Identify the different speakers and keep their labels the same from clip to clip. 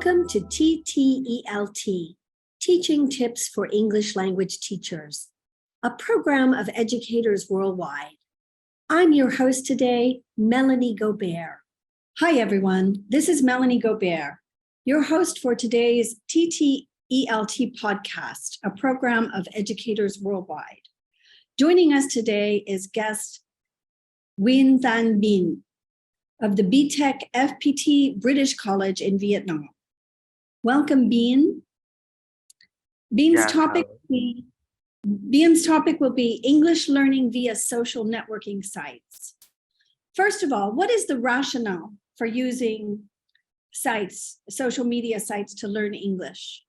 Speaker 1: Welcome to TTELT, Teaching Tips for English Language Teachers, a program of educators worldwide. I'm your host today, Melanie Gobert. Hi, everyone. This is Melanie Gobert, your host for today's TTELT podcast, a program of educators worldwide. Joining us today is guest Nguyen Thanh Binh of the BTEC FPT British College in Vietnam. Welcome, Binh. Bhin's topic will be English learning via social networking sites. First of all, what is the rationale for using sites, social media sites, to learn English?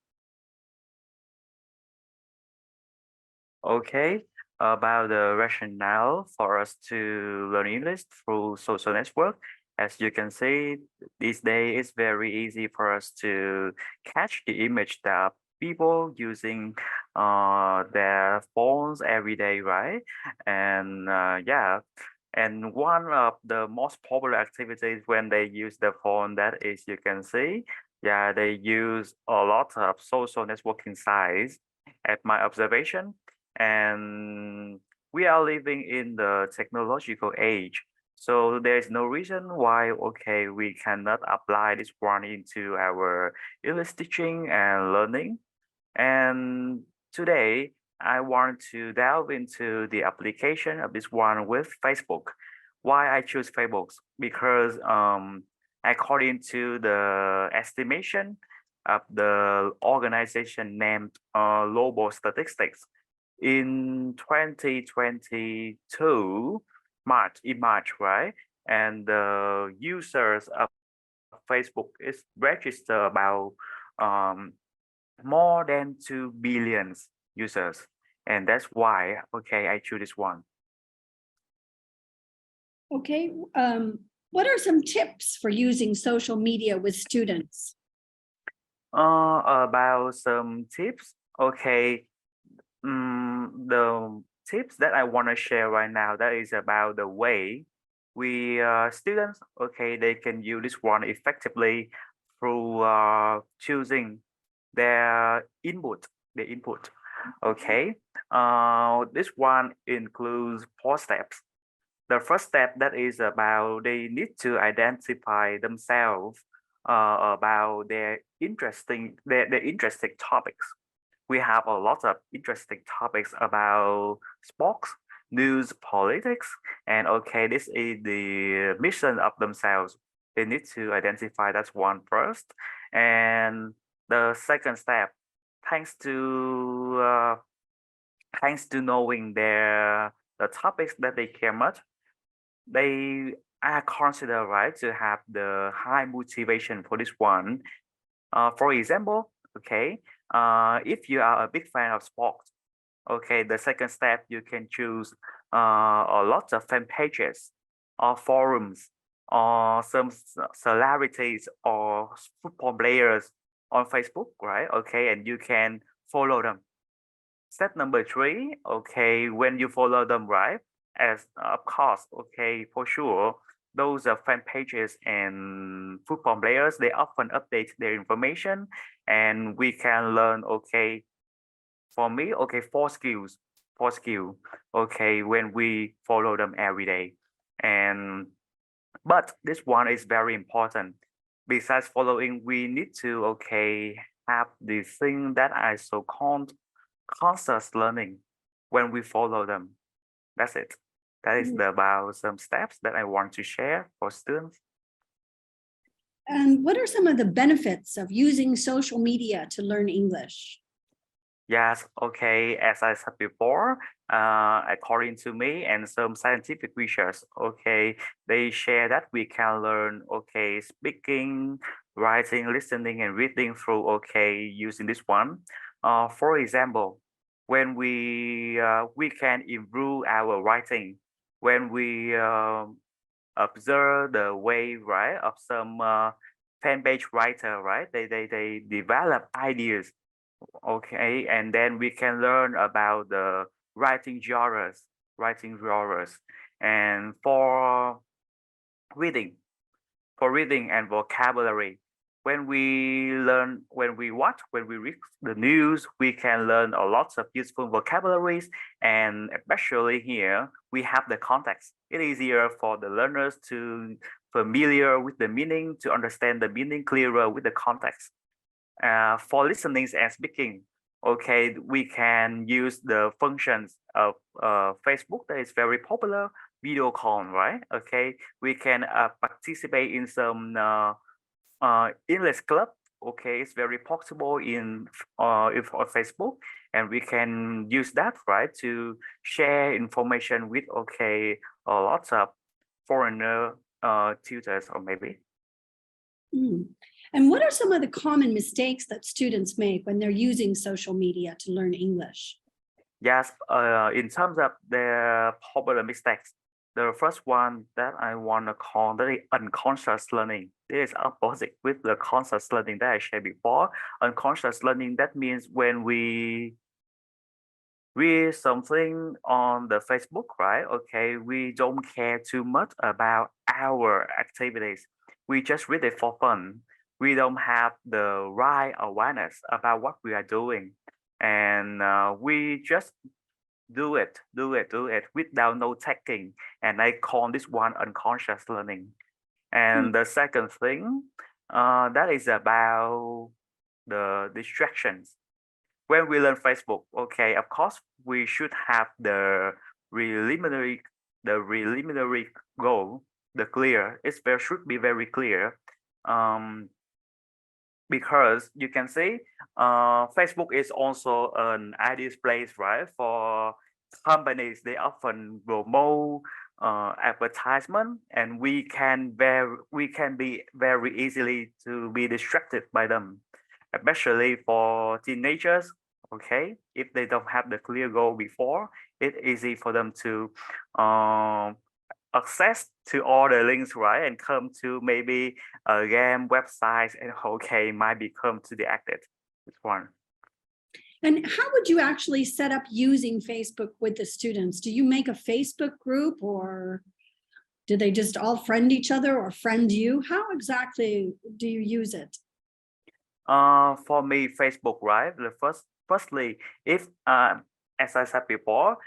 Speaker 2: Okay, about the rationale for us to learn English through social network. As you can see, these days it's very easy for us to catch the image that people using their phones every day, right? And yeah, and one of the most popular activities when they use the phone, that is, you can see, yeah, they use a lot of social networking sites at my observation. And we are living in the technological age. So there's no reason why, okay, we cannot apply this one into our English teaching and learning. And today, I want to delve into the application of this one with Facebook. Why I choose Facebook? Because according to the estimation of the organization named Global Statistics, in 2022, March, right? And the users of Facebook is registered about more than 2 billion users. And that's why, okay, I choose this one.
Speaker 1: Okay, what are some tips for using social media with students?
Speaker 2: About some tips, okay. The tips that I want to share right now, that is about the way we students, okay, they can use this one effectively through choosing their input, okay. This one includes 4 steps. The first step, that is about they need to identify themselves about their interesting topics. We have a lot of interesting topics about sports, news, politics, and okay, this is the mission of themselves. They need to identify that one first. And the second step, thanks to knowing the topics that they care much, they are considered, right, to have the high motivation for this one. For example, okay, if you are a big fan of sports, okay, the second step, you can choose a lot of fan pages or forums or some celebrities or football players on Facebook, right? Okay, and you can follow them. Step number 3, okay, when you follow them, right, as of course, okay, for sure, those are fan pages and football players, they often update their information, and we can learn, okay, for me, okay, four skill, okay, when we follow them every day. And but this one is very important. Besides following, we need to, okay, have the thing that I so called constant learning when we follow them. That's it. That is about some steps that I want to share for students.
Speaker 1: And what are some of the benefits of using social media to learn English?
Speaker 2: Yes, okay, as I said before, according to me and some scientific research, okay, they share that we can learn, okay, speaking, writing, listening, and reading through, okay, using this one. For example, when we can improve our writing, when we observe the way, right, of some fan page writer, right, they develop ideas. Okay, and then we can learn about the writing genres, and reading, for reading and vocabulary. when we watch, when we read the news, we can learn a lot of useful vocabularies, and especially here we have the context. It's easier for the learners to familiar with the meaning, to understand the meaning clearer with the context. For listening and speaking, okay, we can use the functions of Facebook that is very popular, video call, right? Okay, we can participate in some English club. Okay, it's very possible if on Facebook, and we can use that, right, to share information with lots of foreigner tutors or maybe.
Speaker 1: Mm. And what are some of the common mistakes that students make when they're using social media to learn English?
Speaker 2: Yes, in terms of the popular mistakes, the first one that I want to call the unconscious learning. This is opposite with the conscious learning that I shared before. Unconscious learning, that means when we read something on the Facebook, right? Okay, we don't care too much about our activities. We just read it for fun. We don't have the right awareness about what we are doing. And we just do it without no taking. And I call this one unconscious learning. And the second thing, that is about the distractions. When we learn Facebook, okay, of course, we should have the preliminary goal, the clear. Should be very clear. Because you can see Facebook is also an ideal place, right, for companies. They often promote advertisement, and we can be very easily to be distracted by them, especially for teenagers. Okay, if they don't have the clear goal before, it's easy for them to access to all the links, right, and come to maybe a game website, and okay, might become to the active. This one.
Speaker 1: And how would you actually set up using Facebook with the students? Do you make a Facebook group, or do they just all friend each other or friend you? How exactly do you use it?
Speaker 2: For me, Facebook, right? Firstly, if as I said before,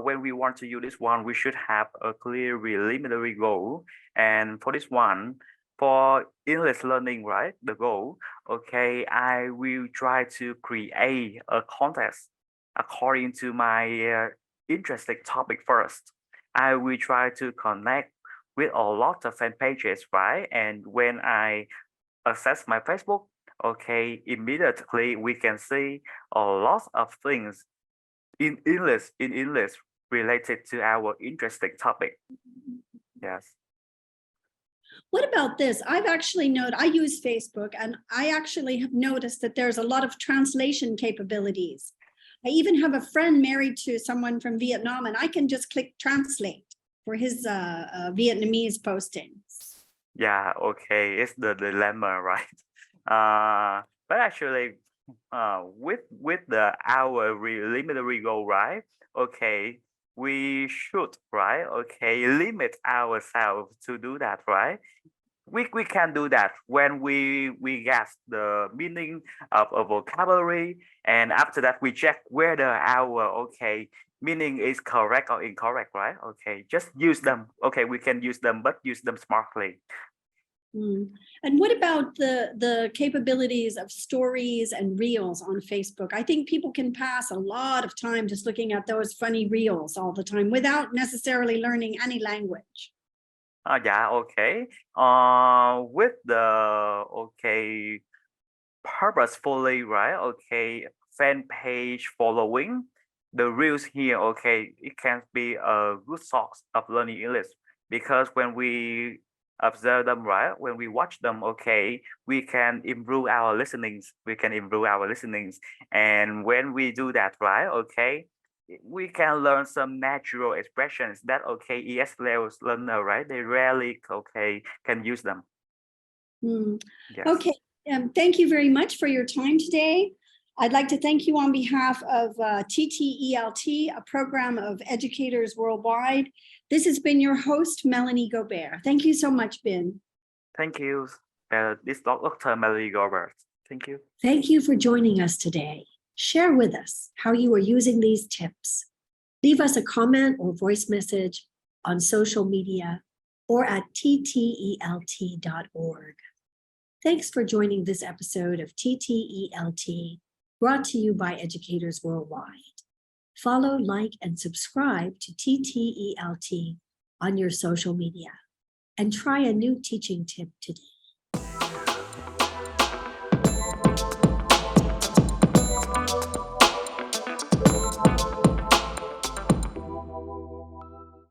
Speaker 2: when we want to use this one, we should have a clear preliminary goal. And for this one, for English learning, right, the goal, okay, I will try to create a contest according to my interesting topic first. I will try to connect with a lot of fan pages, right? And when I access my Facebook, okay, immediately we can see a lot of things in English related to our interesting topic. Yes.
Speaker 1: What about this? I've actually noted, I use Facebook, and I actually have noticed that there's a lot of translation capabilities. I even have a friend married to someone from Vietnam, and I can just click translate for his Vietnamese postings.
Speaker 2: Yeah, okay, it's the dilemma, right? But actually, with our preliminary goal, right? Okay, we should, right? Okay, limit ourselves to do that, right? We can do that when we get the meaning of a vocabulary, and after that we check whether our meaning is correct or incorrect, right? Okay, just use them. Okay, we can use them, but use them smartly.
Speaker 1: And what about the capabilities of stories and reels on Facebook? I think people can pass a lot of time just looking at those funny reels all the time without necessarily learning any language.
Speaker 2: Yeah, okay. With the purposefully, right? Okay, fan page following the reels here. Okay, it can be a good source of learning English, because when we observe them, right, when we watch them, okay, we can improve our listenings. And when we do that, right, okay, we can learn some natural expressions that ES levels learner, right, they rarely can use them. Yes.
Speaker 1: Okay, thank you very much for your time today. I'd like to thank you on behalf of TTELT, a program of educators worldwide. This has been your host, Melanie Gobert. Thank you so much, Ben.
Speaker 2: Thank you. this Dr. Melody Gilbert. Thank you.
Speaker 1: Thank you for joining us today. Share with us how you are using these tips. Leave us a comment or voice message on social media or at ttelt.org. Thanks for joining this episode of TTELT, brought to you by Educators Worldwide. Follow, like, and subscribe to TTELT on your social media, and try a new teaching tip today.